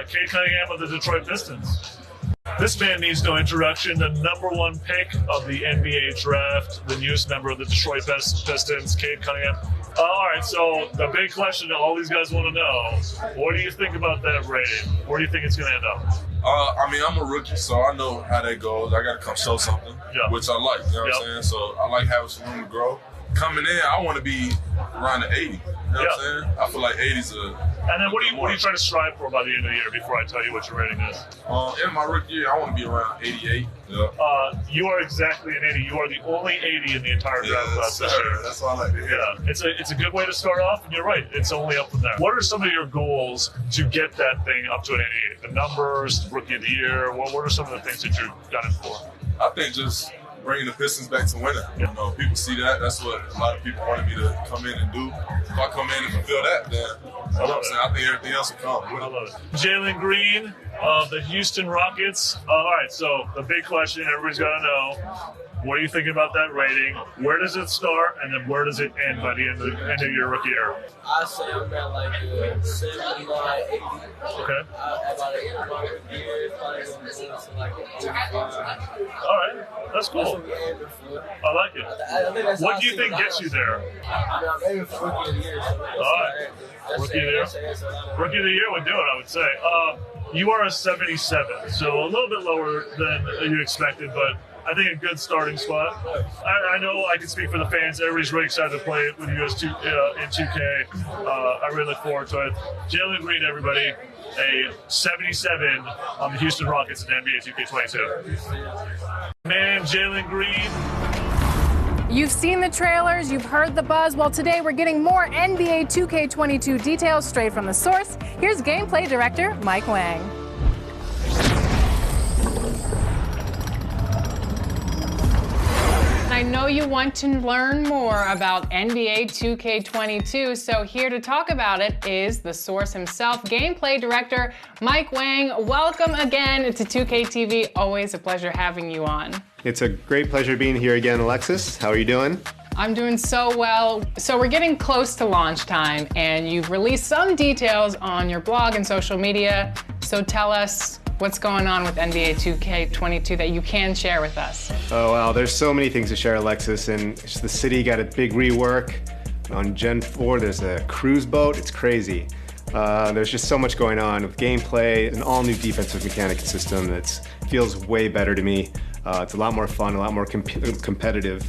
Cade Cunningham of the Detroit Pistons. This man needs no introduction. The #1 pick of the NBA draft, the newest member of the Detroit Pistons, Cade Cunningham. All right, so the big question that all these guys want to know, what do you think about that rating? Where do you think it's going to end up? I mean, I'm a rookie, so I know how that goes. I got to come show something, which I like, you know what I'm saying? So I like having some room to grow. Coming in, I want to be around the 80, you know what I'm saying? I feel like 80's a... And then what are you trying to strive for by the end of the year before I tell you what your rating is? In my rookie year, I want to be around 88. Yeah. You are exactly an 80. You are the only 80 in the entire draft class this year. That's all I like to hear. Yeah, it's a good way to start off, and you're right. It's only up from there. What are some of your goals to get that thing up to an 88? The numbers, rookie of the year. What are some of the things that you're gunning for? I think just bringing the Pistons back to winning. You know, people see that. That's what a lot of people wanted me to come in and do. If I come in and fulfill that, then you know what I'm saying, I think everything else will come. I love it. Jalen Green of the Houston Rockets. All right, so the big question everybody's got to know, what are you thinking about that rating? Where does it start, and then where does it end by the end of your rookie year? I say I'm at like 79, 80. Okay. About an 80 my rookie year, probably going to move to like 85. All right, that's cool. That's what we're aiming for. I like it. I think that's What do you think gets you there? I mean, I'm aiming for rookie of the year. So all right. Rookie of the year? Rookie of the year would do it, I would say. You are a 77, so a little bit lower than you expected, but I think a good starting spot. I know I can speak for the fans. Everybody's really excited to play with you guys in 2K. I really look forward to it. Jalen Green, everybody, a 77 on the Houston Rockets in NBA 2K22. Man, Jalen Green. You've seen the trailers, you've heard the buzz. Well, today we're getting more NBA 2K22 details straight from the source. Here's gameplay director Mike Wang. I know you want to learn more about NBA 2K22, so here to talk about it is the source himself, gameplay director Mike Wang. Welcome again to 2K TV. Always a pleasure having you on. It's a great pleasure being here again, Alexis. How are you doing? I'm doing so well. So we're getting close to launch time, and you've released some details on your blog and social media. So tell us what's going on with NBA 2K22 that you can share with us. Oh, wow, there's so many things to share, Alexis, and the city got a big rework. On Gen 4, there's a cruise boat. It's crazy. There's just so much going on with gameplay, an all-new defensive mechanic system that feels way better to me. It's a lot more fun, a lot more competitive,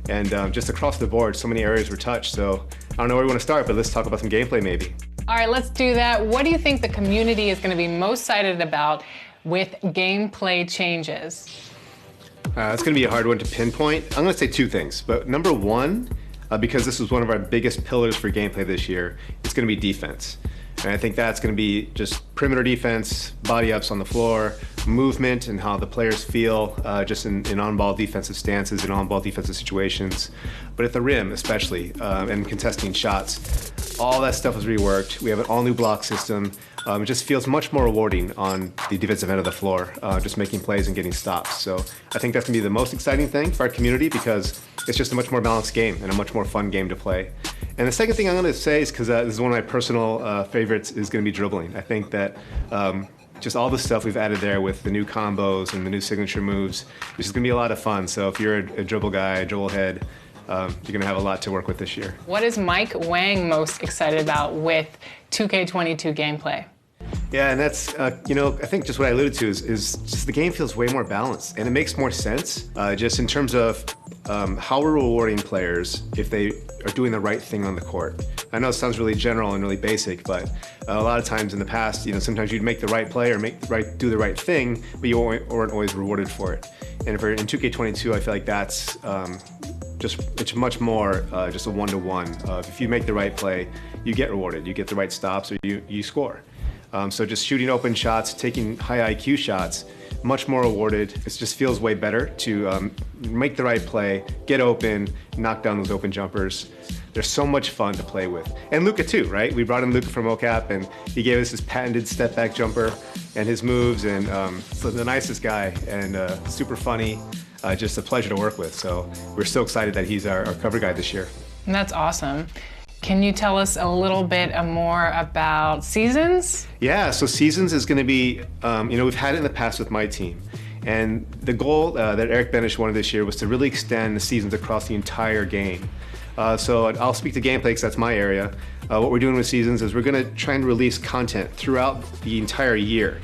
and just across the board, so many areas were touched. So I don't know where we want to start, but let's talk about some gameplay maybe. All right, let's do that. What do you think the community is going to be most excited about with gameplay changes? It's going to be a hard one to pinpoint. I'm going to say two things, but number one, because this was one of our biggest pillars for gameplay this year, it's going to be defense. And I think that's going to be just perimeter defense, body ups on the floor, movement and how the players feel just in on-ball defensive stances and on-ball defensive situations. But at the rim especially, and contesting shots, all that stuff was reworked. We have an all-new block system. It just feels much more rewarding on the defensive end of the floor, just making plays and getting stops. So I think that's going to be the most exciting thing for our community because it's just a much more balanced game and a much more fun game to play. And the second thing I'm going to say is, because this is one of my personal favorites, is going to be dribbling. I think that just all the stuff we've added there with the new combos and the new signature moves, this is going to be a lot of fun. So if you're a dribble guy, a dribble head, you're going to have a lot to work with this year. What is Mike Wang most excited about with 2K22 gameplay? Yeah, and that's, you know, I think just what I alluded to is just the game feels way more balanced, and it makes more sense just in terms of how we're rewarding players if they are doing the right thing on the court. I know it sounds really general and really basic, but a lot of times in the past, you know, sometimes you'd make the right play or do the right thing, but you weren't always rewarded for it. And in 2K22, I feel like that's it's much more just a one-to-one. If you make the right play, you get rewarded. You get the right stops or you score. So just shooting open shots, taking high IQ shots, much more rewarded. It just feels way better to make the right play, get open, knock down those open jumpers. They're so much fun to play with. And Luka too, right? We brought in Luka from OCAP and he gave us his patented step back jumper and his moves, and so the nicest guy and super funny, just a pleasure to work with. So we're so excited that he's our cover guy this year. That's awesome. Can you tell us a little bit more about Seasons? Yeah, so Seasons is going to be, we've had it in the past with my team. And the goal that Eric Benish wanted this year was to really extend the seasons across the entire game. So I'll speak to gameplay because that's my area. What we're doing with Seasons is we're going to try and release content throughout the entire year.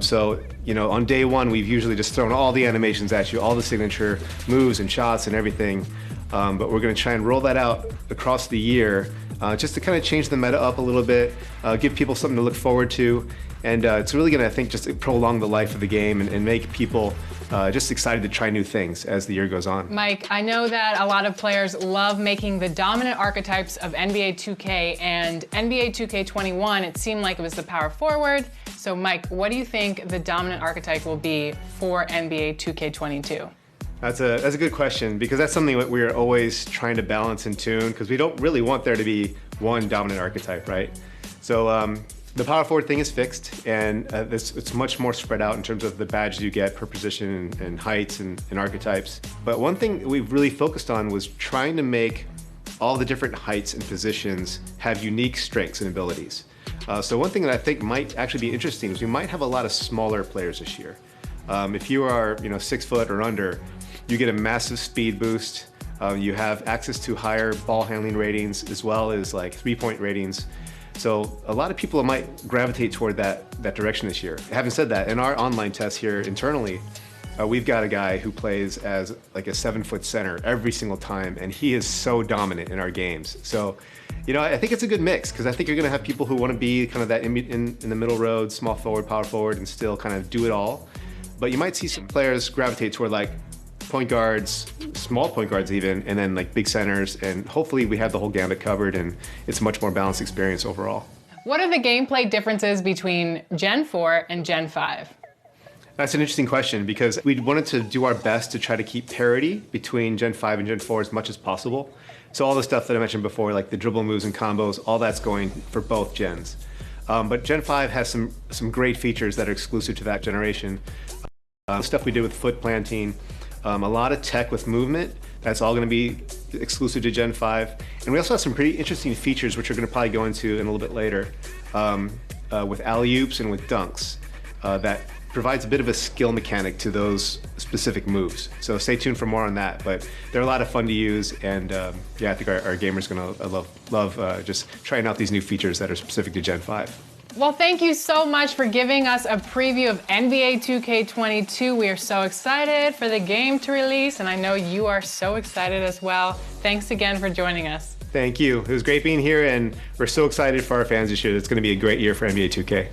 So on day one, we've usually just thrown all the animations at you, all the signature moves and shots and everything. But we're going to try and roll that out across the year just to kind of change the meta up a little bit, give people something to look forward to. And it's really going to, I think, just prolong the life of the game and make people just excited to try new things as the year goes on. Mike, I know that a lot of players love making the dominant archetypes of NBA 2K and NBA 2K21. It seemed like it was the power forward. So Mike, what do you think the dominant archetype will be for NBA 2K22? That's a good question, because that's something that we're always trying to balance and tune, because we don't really want there to be one dominant archetype, right? So the power forward thing is fixed, and it's much more spread out in terms of the badges you get per position and heights and archetypes. But one thing we've really focused on was trying to make all the different heights and positions have unique strengths and abilities. So one thing that I think might actually be interesting is we might have a lot of smaller players this year. If you are 6 foot or under, you get a massive speed boost. You have access to higher ball handling ratings as well as like 3-point ratings. So a lot of people might gravitate toward that direction this year. Having said that, in our online test here internally, we've got a guy who plays as like a 7-foot center every single time, and he is so dominant in our games. So, I think it's a good mix, because I think you're going to have people who want to be kind of that in the middle road, small forward, power forward, and still kind of do it all. But you might see some players gravitate toward like point guards, small point guards even, and then like big centers, and hopefully we have the whole gamut covered and it's a much more balanced experience overall. What are the gameplay differences between Gen 4 and Gen 5? That's an interesting question, because we wanted to do our best to try to keep parity between Gen 5 and Gen 4 as much as possible. So all the stuff that I mentioned before, like the dribble moves and combos, all that's going for both gens. But Gen 5 has some great features that are exclusive to that generation. Stuff we did with foot planting, a lot of tech with movement, that's all going to be exclusive to Gen 5. And we also have some pretty interesting features, which we're going to probably go into in a little bit later, with alley-oops and with dunks, that provides a bit of a skill mechanic to those specific moves. So stay tuned for more on that. But they're a lot of fun to use, and yeah, I think our gamers are going to love just trying out these new features that are specific to Gen 5. Well, thank you so much for giving us a preview of NBA 2K22. We are so excited for the game to release, and I know you are so excited as well. Thanks again for joining us. Thank you. It was great being here, and we're so excited for our fans this year. It's going to be a great year for NBA 2K.